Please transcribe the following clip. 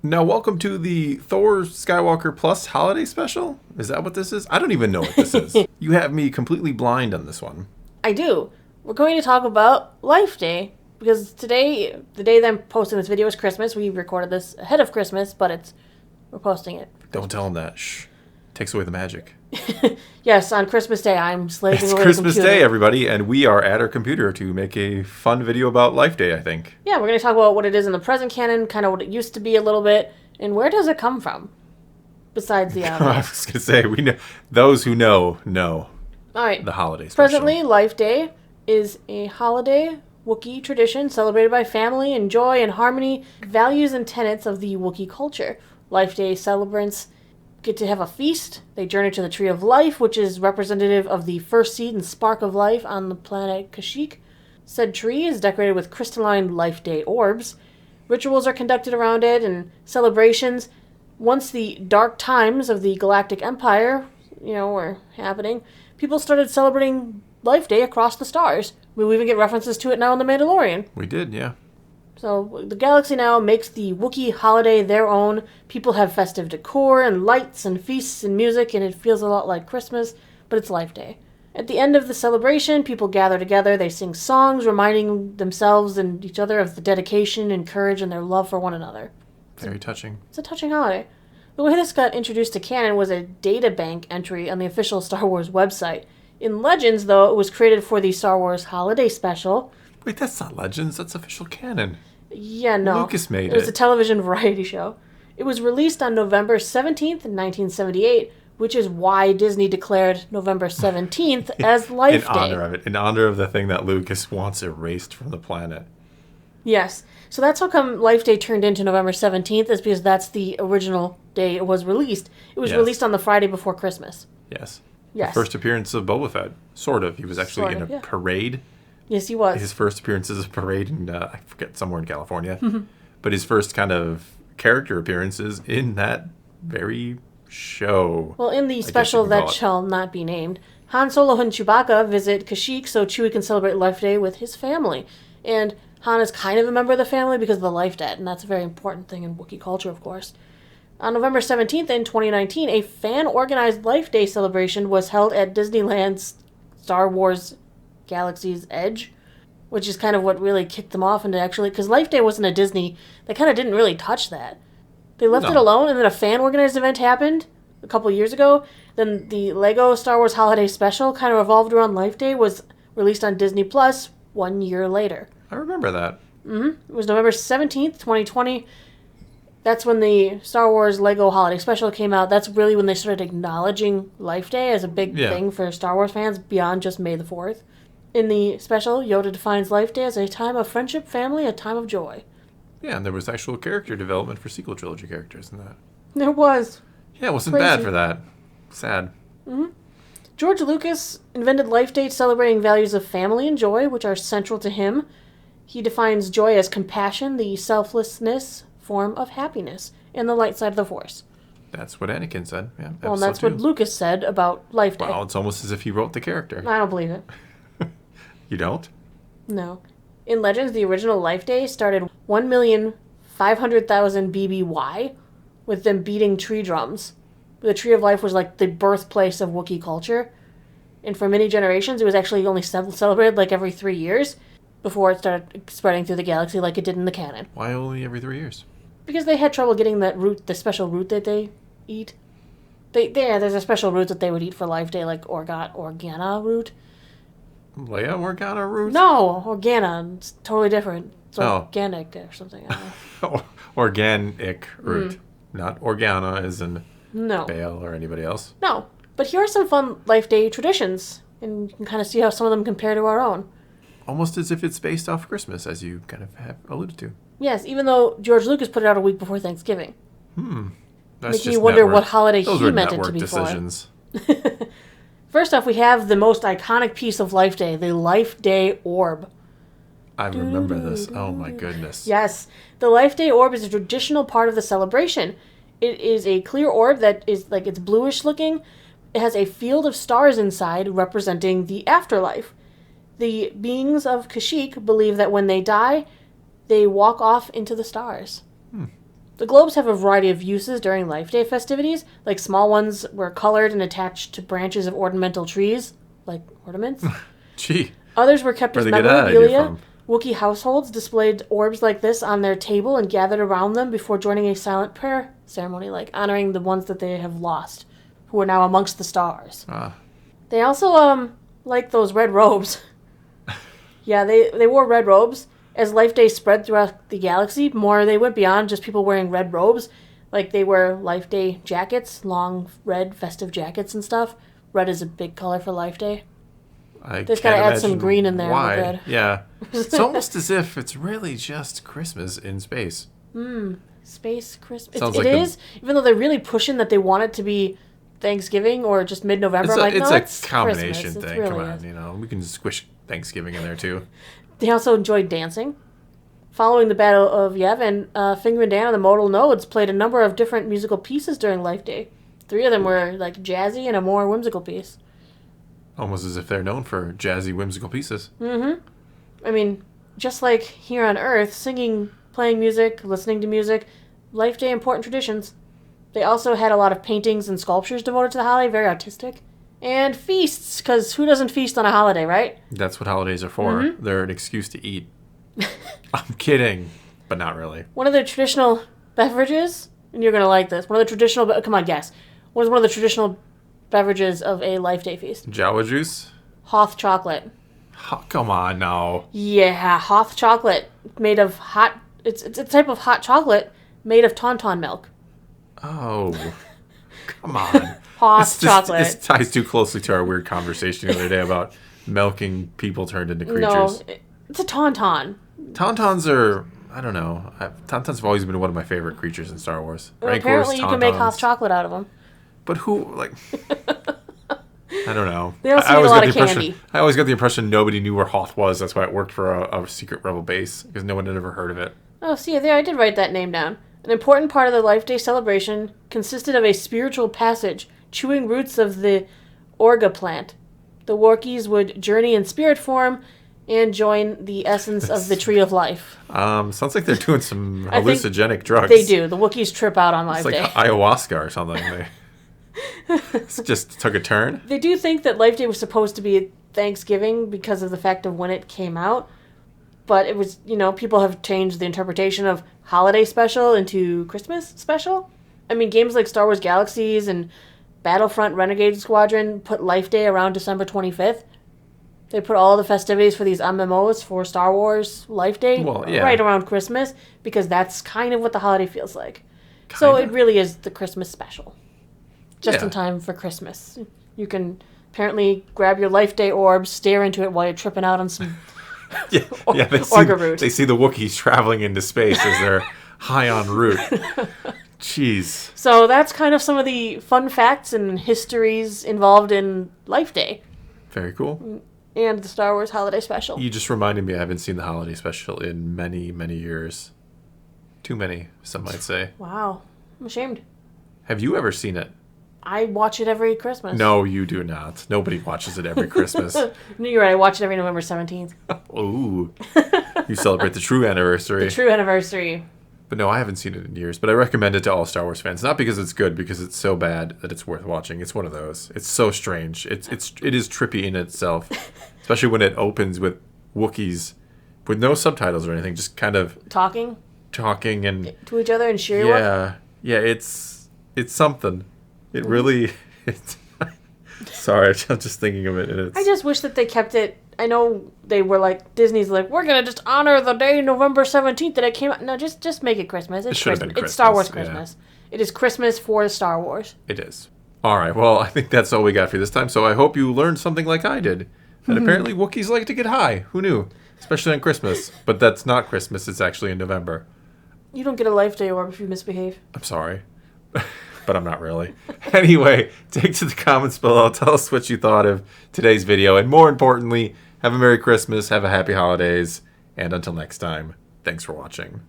Now, welcome to the Thor Skywalker Plus holiday special. Is that what this is? I don't even know what this is. You have me completely blind on this one. I do. We're going to talk about Life Day, because today, the day that I'm posting this video is Christmas. We recorded this ahead of Christmas, but we're posting it. Don't tell them that. Shh. Takes away the magic. Yes, on Christmas Day, I'm slaving It's away Christmas the computer. Day, everybody, and we are at our computer to make a fun video about Life Day, I think. Yeah, we're going to talk about what it is in the present canon, kind of what it used to be a little bit, and where does it come from, besides the I obvious. was going to say, we know those who know. All right. The holiday special. Presently, Life Day is a holiday Wookiee tradition celebrated by family and joy and harmony, values and tenets of the Wookiee culture. Life Day celebrants get to have a feast. They journey to the Tree of Life, which is representative of the first seed and spark of life on the planet Kashyyyk. Said tree is decorated with crystalline Life Day orbs. Rituals are conducted around it and celebrations. Once the dark times of the Galactic Empire, were happening, people started celebrating Life Day across the stars. We even get references to it now in The Mandalorian. We did, yeah. So the galaxy now makes the Wookiee holiday their own. People have festive decor and lights and feasts and music, and it feels a lot like Christmas, but it's Life Day. At the end of the celebration, people gather together. They sing songs reminding themselves and each other of the dedication and courage and their love for one another. Very touching. It's a touching holiday. The way this got introduced to canon was a databank entry on the official Star Wars website. In Legends, though, it was created for the Star Wars Holiday Special. Wait, that's not Legends. That's official canon. Yeah, no. Lucas made it. It was a television variety show. It was released on November 17th, 1978, which is why Disney declared November 17th as Life Day. In honor of it. In honor of the thing that Lucas wants erased from the planet. Yes. So that's how come Life Day turned into November 17th, is because that's the original day it was released. It was released on the Friday before Christmas. Yes. Yes. The first appearance of Boba Fett. Sort of. He was actually in a parade. Yes, he was. His first appearance is a parade in, I forget, somewhere in California. But his first kind of character appearances in that very show. Well, in the special that shall not be named, Han Solo and Chewbacca visit Kashyyyk so Chewie can celebrate Life Day with his family. And Han is kind of a member of the family because of the life debt, and that's a very important thing in Wookiee culture, of course. On November 17th in 2019, a fan-organized Life Day celebration was held at Disneyland's Star Wars Galaxy's Edge, which is kind of what really kicked them off into actually, because Life Day wasn't a Disney, they kind of didn't really touch that. They left it alone, and then a fan-organized event happened a couple years ago. Then the Lego Star Wars Holiday Special kind of revolved around Life Day, was released on Disney Plus 1 year later. I remember that. It was November 17th, 2020. That's when the Star Wars Lego Holiday Special came out. That's really when they started acknowledging Life Day as a big thing for Star Wars fans beyond just May the 4th. In the special, Yoda defines Life Day as a time of friendship, family, a time of joy. Yeah, and there was actual character development for sequel trilogy characters in that. There was. Yeah, it wasn't bad for that. Sad. George Lucas invented Life Day celebrating values of family and joy, which are central to him. He defines joy as compassion, the selflessness form of happiness, and the light side of the Force. That's what Anakin said. Yeah. Well, that's what Lucas said about Life Day. Wow, it's almost as if he wrote the character. I don't believe it. You don't? No. In Legends, the original Life Day started 1,500,000 BBY with them beating tree drums. The Tree of Life was like the birthplace of Wookiee culture. And for many generations, it was actually only celebrated like every 3 years before it started spreading through the galaxy like it did in the canon. Why only every 3 years? Because they had trouble getting that root, the special root that they eat. There's a special root that they would eat for Life Day, like Organa root. Leia Organa root? No, Organa. It's totally different. It's organic or something. I don't know. Organic root. Not Organa as in Bale or anybody else. No. But here are some fun Life Day traditions, and you can kind of see how some of them compare to our own. Almost as if it's based off Christmas, as you kind of have alluded to. Yes, even though George Lucas put it out a week before Thanksgiving. That's making you wonder what holiday he meant it to be decisions. for. First off, we have the most iconic piece of Life Day, the Life Day Orb. I remember this. Oh my goodness. Yes. The Life Day Orb is a traditional part of the celebration. It is a clear orb that is like, it's bluish looking. It has a field of stars inside representing the afterlife. The beings of Kashyyyk believe that when they die, they walk off into the stars. The globes have a variety of uses during Life Day festivities. Like small ones were colored and attached to branches of ornamental trees, like ornaments. Gee. Others were kept as Where'd they get that idea memorabilia. from? Wookiee households displayed orbs like this on their table and gathered around them before joining a silent prayer ceremony, like honoring the ones that they have lost, who are now amongst the stars. Ah. They also, like those red robes. Yeah, they wore red robes. As Life Day spread throughout the galaxy, they went beyond just people wearing red robes. Like, they wear Life Day jackets, long red festive jackets and stuff. Red is a big color for Life Day. I Just can't gotta add some imagine green in there. Why? Good. Yeah. It's almost as if it's really just Christmas in space. Space Christmas. Sounds It like is, even though they're really pushing that they want it to be Thanksgiving or just mid-November. It's a combination Christmas. thing. Really Come on, is. we can squish Thanksgiving in there too. They also enjoyed dancing. Following the Battle of Yavin, Fingman Dan and the Modal Nodes played a number of different musical pieces during Life Day. 3 of them were like jazzy and a more whimsical piece. Almost as if they're known for jazzy, whimsical pieces. I mean, just like here on Earth, singing, playing music, listening to music, Life Day important traditions. They also had a lot of paintings and sculptures devoted to the holiday, very artistic. And feasts, because who doesn't feast on a holiday, right? That's what holidays are for. They're an excuse to eat. I'm kidding, but not really. One of the traditional beverages, and you're going to like this, come on, guess. What is one of the traditional beverages of a Life Day feast? Jawa juice? Hoth chocolate. Come on, no. Yeah, Hoth chocolate made of hot... It's a type of hot chocolate made of tauntaun milk. Oh, come on. Hoth chocolate. This ties too closely to our weird conversation the other day about milking people turned into creatures. No, it's a tauntaun. Tauntauns are... I don't know. Tauntauns have always been one of my favorite creatures in Star Wars. Well, apparently you can make Hoth chocolate out of them. But who, like... I don't know. They also eat a lot of candy. I always got the impression nobody knew where Hoth was. That's why it worked for a secret rebel base, because no one had ever heard of it. Oh, see, there, I did write that name down. An important part of the Life Day celebration consisted of a spiritual passage, chewing roots of the orga plant. The Wookiees would journey in spirit form and join the essence of the Tree of Life. Sounds like they're doing some hallucinogenic drugs. They do. The Wookiees trip out on Life Day. Day. It's like ayahuasca or something. They just took a turn. They do think that Life Day was supposed to be Thanksgiving because of the fact of when it came out. But it was, people have changed the interpretation of holiday special into Christmas special. I mean, games like Star Wars Galaxies and Battlefront Renegade Squadron put Life Day around December 25th. They put all the festivities for these MMOs for Star Wars Life Day right around Christmas because that's kind of what the holiday feels like. So it really is the Christmas special. Just in time for Christmas. You can apparently grab your Life Day orbs, stare into it while you're tripping out on some they see the Wookiees traveling into space as they're high en route. Jeez. So that's kind of some of the fun facts and histories involved in Life Day. Very cool. And the Star Wars Holiday Special. You just reminded me I haven't seen the Holiday Special in many, many years. Too many, some might say. Wow. I'm ashamed. Have you ever seen it? I watch it every Christmas. No, you do not. Nobody watches it every Christmas. No, you're right. I watch it every November 17th. Ooh. You celebrate the true anniversary. The true anniversary. But no, I haven't seen it in years. But I recommend it to all Star Wars fans. Not because it's good, because it's so bad that it's worth watching. It's one of those. It's so strange. It is trippy in itself. Especially when it opens with Wookiees with no subtitles or anything. Just kind of... Talking and... To each other and share work? Yeah, it's something. It really... Sorry, I'm just thinking of it. I just wish that they kept it... I know they were like... Disney's like, we're going to just honor the day November 17th that it came out. No, just make it Christmas. It's Christmas. It's Star Wars Christmas. Yeah. It is Christmas for Star Wars. It is. All right, well, I think that's all we got for this time. So I hope you learned something like I did. That apparently Wookiees like to get high. Who knew? Especially on Christmas. But that's not Christmas. It's actually in November. You don't get a Life Day orb if you misbehave. I'm sorry. But I'm not really. Anyway, take to the comments below. Tell us what you thought of today's video. And more importantly, have a Merry Christmas, have a Happy Holidays, and until next time, thanks for watching.